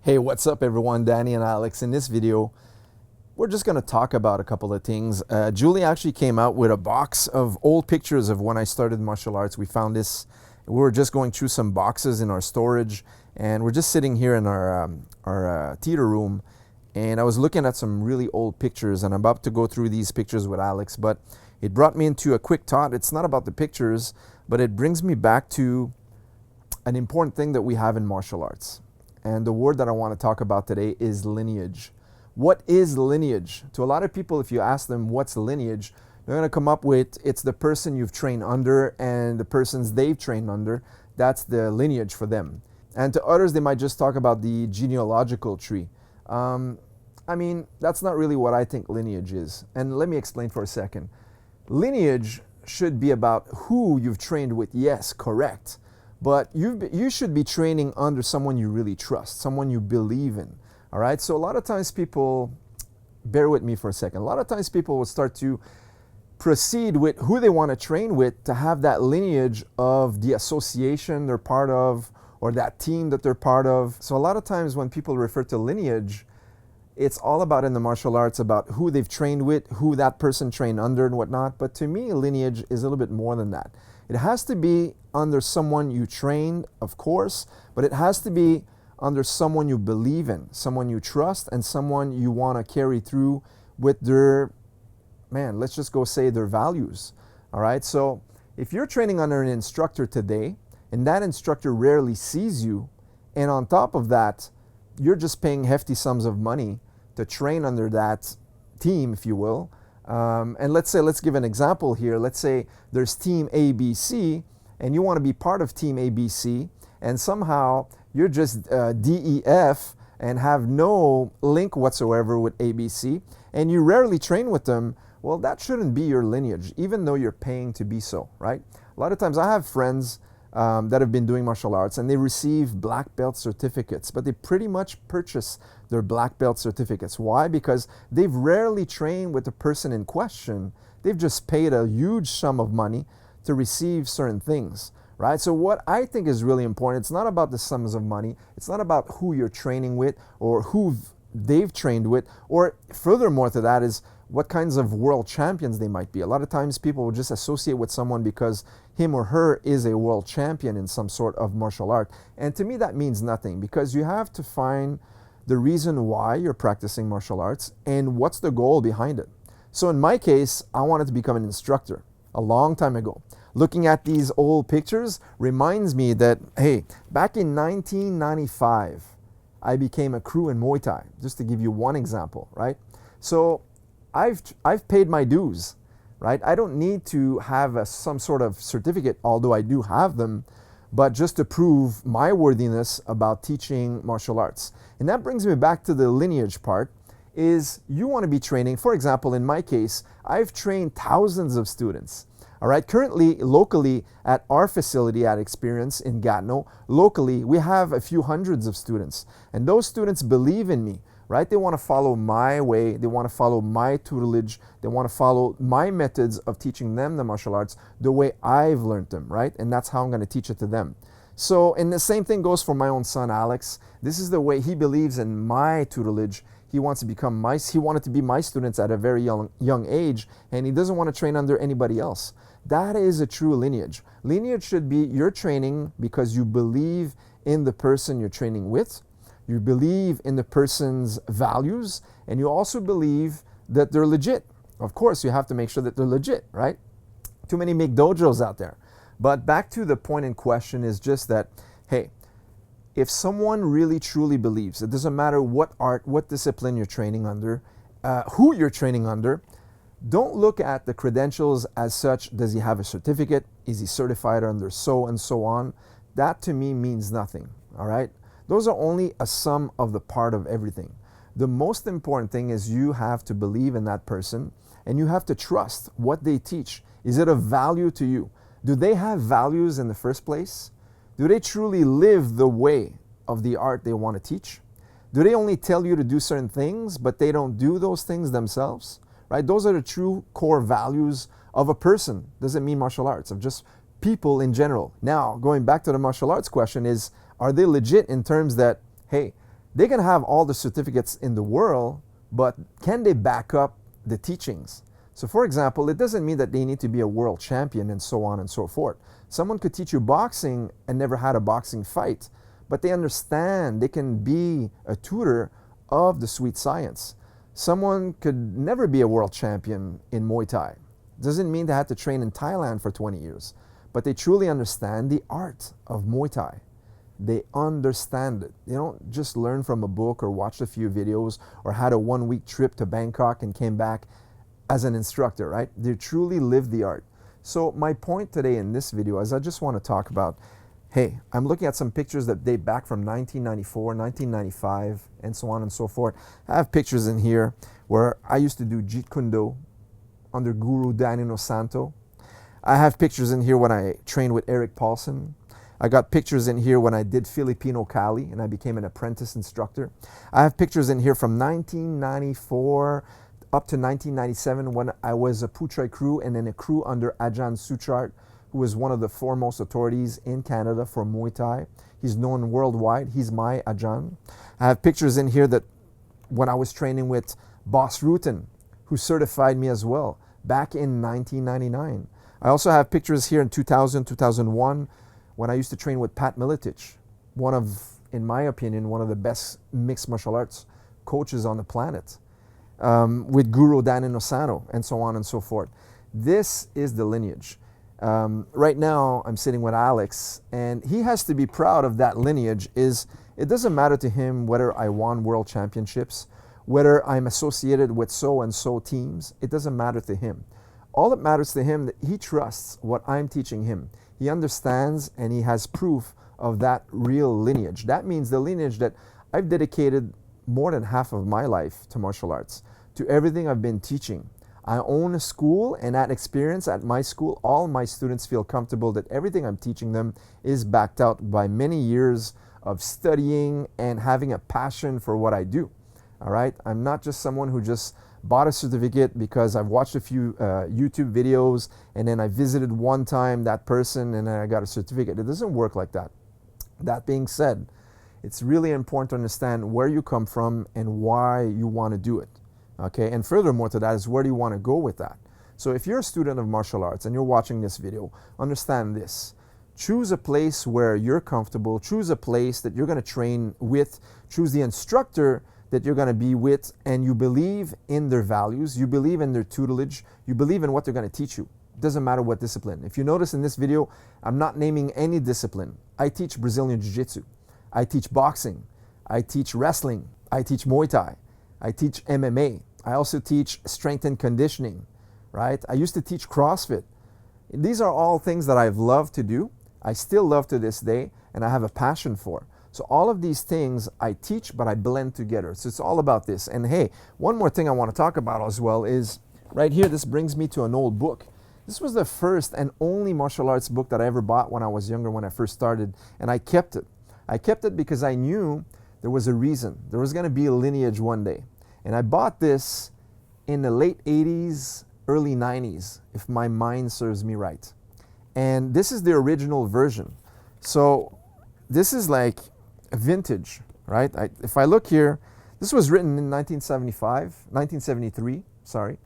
Hey, what's up everyone? Danny and Alex. In this video, we're just going to talk about a couple of things. Julie actually came out with a box of old pictures of when I started martial arts. We found this. We were just going through some boxes in our storage, and we're just sitting here in our theater room, and I was looking at some really old pictures, and I'm about to go through these pictures with Alex, but it brought me into a quick thought. It's not about the pictures, but it brings me back to an important thing that we have in martial arts. And the word that I want to talk about today is lineage. What is lineage? To a lot of people, if you ask them what's lineage, they're going to come up with it's the person you've trained under and the persons they've trained under. That's the lineage for them. And to others, they might just talk about the genealogical tree. I mean, that's not really what I think lineage is. And let me explain for a second. Lineage should be about who you've trained with. Yes, correct. But you should be training under someone you really trust, someone you believe in, all right? So a lot of times people, bear with me for a second, a lot of times people will start to proceed with who they want to train with to have that lineage of the association they're part of or that team that they're part of. So a lot of times when people refer to lineage, it's all about in the martial arts about who they've trained with, who that person trained under and whatnot. But to me, lineage is a little bit more than that. It has to be under someone you trained, of course, but it has to be under someone you believe in, someone you trust, and someone you want to carry through with their, let's just go say their values. All right, so if you're training under an instructor today, and that instructor rarely sees you, and on top of that, you're just paying hefty sums of money to train under that team, if you will. And let's give an example here. Let's say there's team ABC and you want to be part of team ABC, and somehow you're just DEF and have no link whatsoever with ABC, and you rarely train with them. Well, that shouldn't be your lineage, even though you're paying to be so, right? A lot of times I have friends that have been doing martial arts and they receive black belt certificates, but they pretty much purchase their black belt certificates. Why? Because they've rarely trained with the person in question. They've just paid a huge sum of money to receive certain things, right? So what I think is really important, it's not about the sums of money. It's not about who you're training with or who they've trained with, or furthermore to that is what kinds of world champions they might be. A lot of times people will just associate with someone because him or her is a world champion in some sort of martial art. And to me that means nothing, because you have to find the reason why you're practicing martial arts and what's the goal behind it. So in my case, I wanted to become an instructor a long time ago. Looking at these old pictures reminds me that, hey, back in 1995, I became a crew in Muay Thai, just to give you one example, right? So I've paid my dues, right? I don't need to have some sort of certificate, although I do have them, but just to prove my worthiness about teaching martial arts. And that brings me back to the lineage part, is you want to be training. For example, in my case, I've trained thousands of students. All right, currently, locally at our facility at Experience in Gatineau, locally, we have a few hundreds of students. And those students believe in me, right? They want to follow my way. They want to follow my tutelage. They want to follow my methods of teaching them the martial arts the way I've learned them, right? And that's how I'm going to teach it to them. So, and the same thing goes for my own son, Alex. This is the way he believes in my tutelage. He wants to become he wanted to be my students at a very young age, and he doesn't want to train under anybody else. That is a true lineage. Lineage should be you're training because you believe in the person you're training with, you believe in the person's values, and you also believe that they're legit. Of course, you have to make sure that they're legit, right? Too many big dojos out there. But back to the point in question is just that, hey, if someone really truly believes, it doesn't matter what art, what discipline you're training under, who you're training under, don't look at the credentials as such. Does he have a certificate? Is he certified under so and so on? That to me means nothing, all right? Those are only a sum of the part of everything. The most important thing is you have to believe in that person and you have to trust what they teach. Is it of value to you? Do they have values in the first place? Do they truly live the way of the art they want to teach? Do they only tell you to do certain things, but they don't do those things themselves? Right? Those are the true core values of a person. Doesn't mean martial arts, of just people in general. Now, going back to the martial arts question is, are they legit in terms that, hey, They can have all the certificates in the world, but can they back up the teachings? So for example, it doesn't mean that they need to be a world champion and so on and so forth. Someone could teach you boxing and never had a boxing fight, but they understand, they can be a tutor of the sweet science. Someone could never be a world champion in Muay Thai. Doesn't mean they had to train in Thailand for 20 years, but they truly understand the art of Muay Thai. They understand it. They don't just learn from a book or watch a few videos or had a 1-week trip to Bangkok and came back as an instructor, right? They truly live the art. So my point today in this video is I just want to talk about, hey, I'm looking at some pictures that date back from 1994, 1995, and so on and so forth. I have pictures in here where I used to do Jeet Kune Do under Guru Danino Santo. I have pictures in here when I trained with Eric Paulson. I got pictures in here when I did Filipino Kali and I became an apprentice instructor. I have pictures in here from 1994 up to 1997 when I was a Puchai crew and in a crew under Ajahn Suchart, who is one of the foremost authorities in Canada for Muay Thai. He's known worldwide. He's my Ajahn. I have pictures in here that when I was training with Boss Rutan, who certified me as well back in 1999. I also have pictures here in 2000, 2001 when I used to train with Pat Miletich, one of, in my opinion, one of the best mixed martial arts coaches on the planet, with Guru Danino Santo and so on and so forth. This is the lineage. Right now I'm sitting with Alex and he has to be proud of that lineage. It doesn't matter to him whether I won world championships, whether I'm associated with so and so teams. It doesn't matter to him. All that matters to him, that he trusts what I'm teaching him. He understands and he has proof of that real lineage. That means the lineage that I've dedicated more than half of my life to martial arts, to everything I've been teaching. I own a school, and that experience at my school, all my students feel comfortable that everything I'm teaching them is backed out by many years of studying and having a passion for what I do. All right, I'm not just someone who just bought a certificate because I've watched a few YouTube videos and then I visited one time that person and then I got a certificate. It doesn't work like that. That being said, it's really important to understand where you come from and why you want to do it. Okay, and furthermore to that is where do you want to go with that. So if you're a student of martial arts and you're watching this video, understand this. Choose a place where you're comfortable. Choose a place that you're going to train with. Choose the instructor that you're going to be with, and you believe in their values, you believe in their tutelage, you believe in what they're going to teach you. It doesn't matter what discipline. If you notice in this video, I'm not naming any discipline. I teach Brazilian Jiu-Jitsu. I teach boxing. I teach wrestling. I teach Muay Thai. I teach MMA. I also teach strength and conditioning, right? I used to teach CrossFit. These are all things that I've loved to do. I still love to this day, and I have a passion for. So all of these things I teach, but I blend together. So it's all about this. And hey, one more thing I want to talk about as well is right here, this brings me to an old book. This was the first and only martial arts book that I ever bought when I was younger, when I first started, and I kept it. I kept it because I knew there was a reason. There was going to be a lineage one day. And I bought this in the late 80s, early 90s, if my mind serves me right. And this is the original version. So this is like vintage, right? If I look here, this was written in 1973, sorry,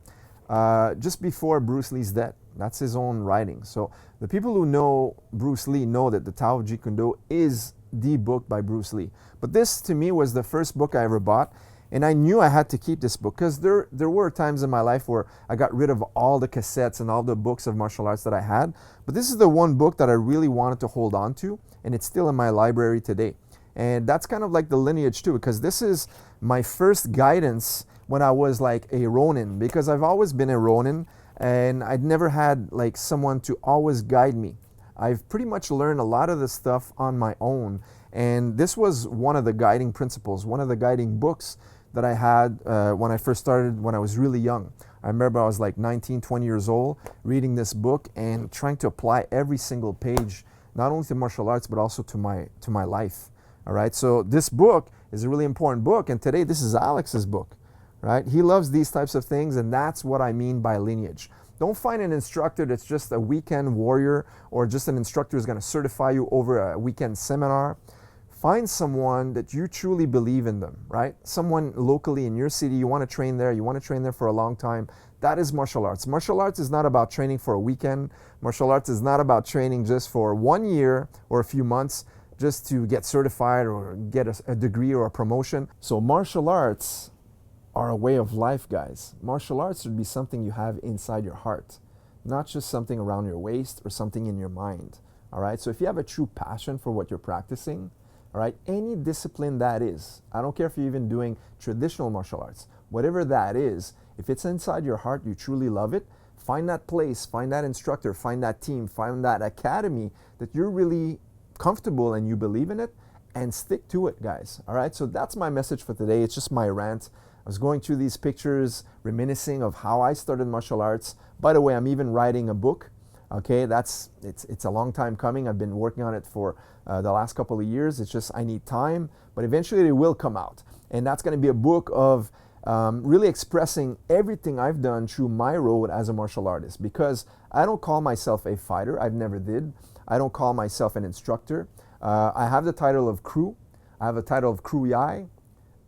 just before Bruce Lee's death. That's his own writing. So the people who know Bruce Lee know that the Tao of Jeet Kune Do is the book by Bruce Lee. But this to me was the first book I ever bought, and I knew I had to keep this book because there were times in my life where I got rid of all the cassettes and all the books of martial arts that I had. But this is the one book that I really wanted to hold on to, and it's still in my library today. And that's kind of like the lineage too, because this is my first guidance when I was like a Ronin, because I've always been a Ronin and I'd never had like someone to always guide me. I've pretty much learned a lot of this stuff on my own, and this was one of the guiding principles, one of the guiding books that I had when I first started when I was really young. I remember I was like 19, 20 years old reading this book and trying to apply every single page, not only to martial arts but also to my life. All right, so this book is a really important book, and today this is Alex's book, right? He loves these types of things, and that's what I mean by lineage. Don't find an instructor that's just a weekend warrior or just an instructor who's going to certify you over a weekend seminar. Find someone that you truly believe in them, right? Someone locally in your city, you want to train there, you want to train there for a long time. That is martial arts. Martial arts is not about training for a weekend. Martial arts is not about training just for 1 year or a few months just to get certified or get a degree or a promotion. So martial arts are a way of life, guys. Martial arts should be something you have inside your heart, not just something around your waist or something in your mind. All right, so if you have a true passion for what you're practicing, all right, any discipline that is, I don't care if you're even doing traditional martial arts, whatever that is, if it's inside your heart, you truly love it, find that place, find that instructor, find that team, find that academy that you're really comfortable and you believe in it, and stick to it, guys. All right, so that's my message for today. It's just my rant. I was going through these pictures, reminiscing of how I started martial arts. By the way, I'm even writing a book. Okay, it's a long time coming. I've been working on it for the last couple of years. It's just I need time, but eventually it will come out. And that's going to be a book of really expressing everything I've done through my road as a martial artist, because I don't call myself a fighter. I've never did. I don't call myself an instructor. I have the title of crew. I have the title of crew Yai.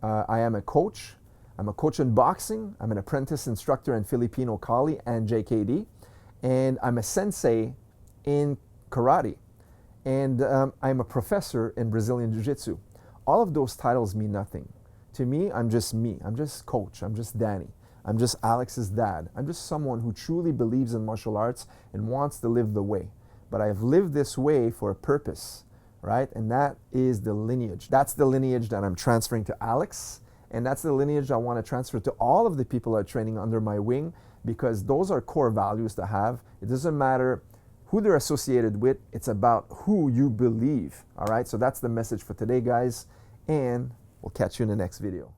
I am a coach. I'm a coach in boxing. I'm an apprentice instructor in Filipino Kali and JKD. And I'm a sensei in karate, and I'm a professor in Brazilian Jiu-Jitsu. All of those titles mean nothing. To me, I'm just me. I'm just coach. I'm just Danny. I'm just Alex's dad. I'm just someone who truly believes in martial arts and wants to live the way. But I've lived this way for a purpose, right? And that is the lineage. That's the lineage that I'm transferring to Alex, and that's the lineage I want to transfer to all of the people that are training under my wing, because those are core values to have. It doesn't matter who they're associated with, it's about who you believe. All right, so that's the message for today, guys, and we'll catch you in the next video.